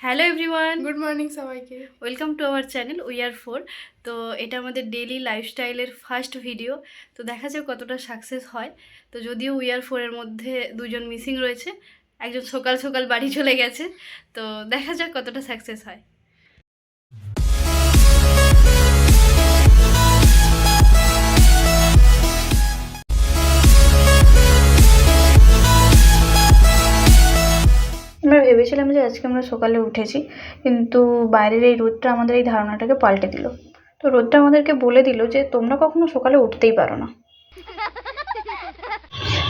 Hello everyone, good morning সবাইকে। Welcome to our channel we are four. তো এটা আমাদের ডেইলি লাইফস্টাইলের ফার্স্ট ভিডিও। তো দেখা যাক কতটা সাকসেস হয়। তো যদিও উই আর ফোরের মধ্যে দুজন মিসিং রয়েছে, একজন সকাল সকাল বাড়ি চলে গেছে। তো দেখা যাক কতটা সাকসেস হয়। আমরা ভেবেছিলাম যে আজকে আমরা সকালে উঠেছি, কিন্তু বাইরের এই রোদটা আমাদের এই ধারণাটাকে পাল্টে দিল। তো রোদটা আমাদেরকে বলে দিল যে তোমরা কখনো সকালে উঠতেই পারো না।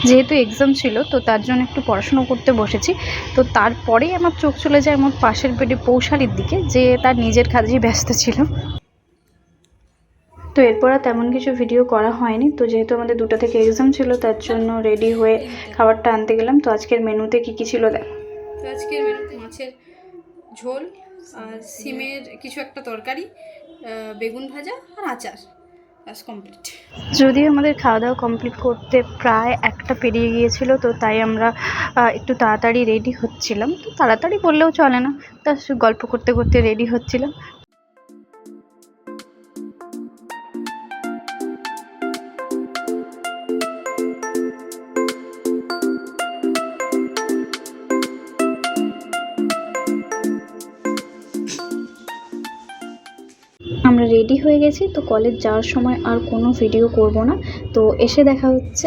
যেহেতু এক্সাম ছিল, তো তার জন্য একটু পড়াশুনো করতে বসেছি। তো তারপরেই আমার চোখ চলে যায় আমার পাশের বেডে পৌশালির দিকে, যে তার নিজের কাজেই ব্যস্ত ছিল। তো এরপর আর তেমন কিছু ভিডিও করা হয়নি। তো যেহেতু আমাদের 2টা থেকে এক্সাম ছিল, তার জন্য রেডি হয়ে খাবারটা আনতে গেলাম। তো আজকের মেনুতে কী কী ছিল দেখো। তো আজকের মেনুতে মাছের ঝোল আর সিমের কিছু একটা তরকারি, বেগুন ভাজা আর আচার, ব্যাস কমপ্লিট। যদিও আমাদের খাওয়া দাওয়া কমপ্লিট করতে প্রায় 1টা পেরিয়ে গিয়েছিল, তো তাই আমরা একটু তাড়াতাড়ি রেডি হচ্ছিলাম। তো তাড়াতাড়ি বললেও চলে না, তা গল্প করতে করতে রেডি হচ্ছিলাম। আমরা রেডি হয়ে গেছি। তো কলেজ যাওয়ার সময় আর কোনো ভিডিও করব না। তো এসে দেখা হচ্ছে।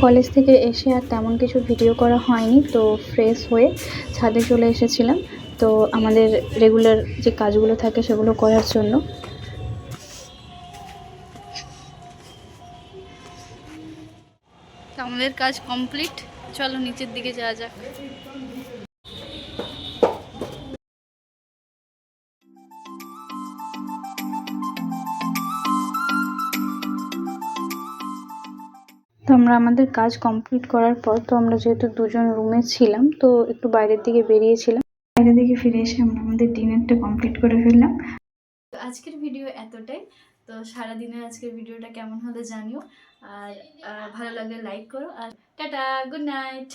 কলেজ থেকে এসে আর তেমন কিছু ভিডিও করা হয়নি। তো ফ্রেশ হয়ে ছাদে চলে এসেছিলাম, তো আমাদের রেগুলার যে কাজগুলো থাকে সেগুলো করার জন্য। তো আমাদের কাজ কমপ্লিট, চলো নিচের দিকে যাওয়া যাক। তো আমরা আমাদের কাজ কমপ্লিট করার পর, তো আমরা যেহেতু দুজন রুমে ছিলাম, তো একটু বাইরের দিকে বেরিয়েছিলাম। বাইরে থেকে ফিরে এসে আমরা আমাদের ডিনারটা কমপ্লিট করে ফেললাম। তো আজকের ভিডিও এতটাই। তো সারাদিনের আজকের ভিডিওটা কেমন হলো জানিও, আর ভালো লাগলে লাইক করো। আর টাটা, গুড নাইট।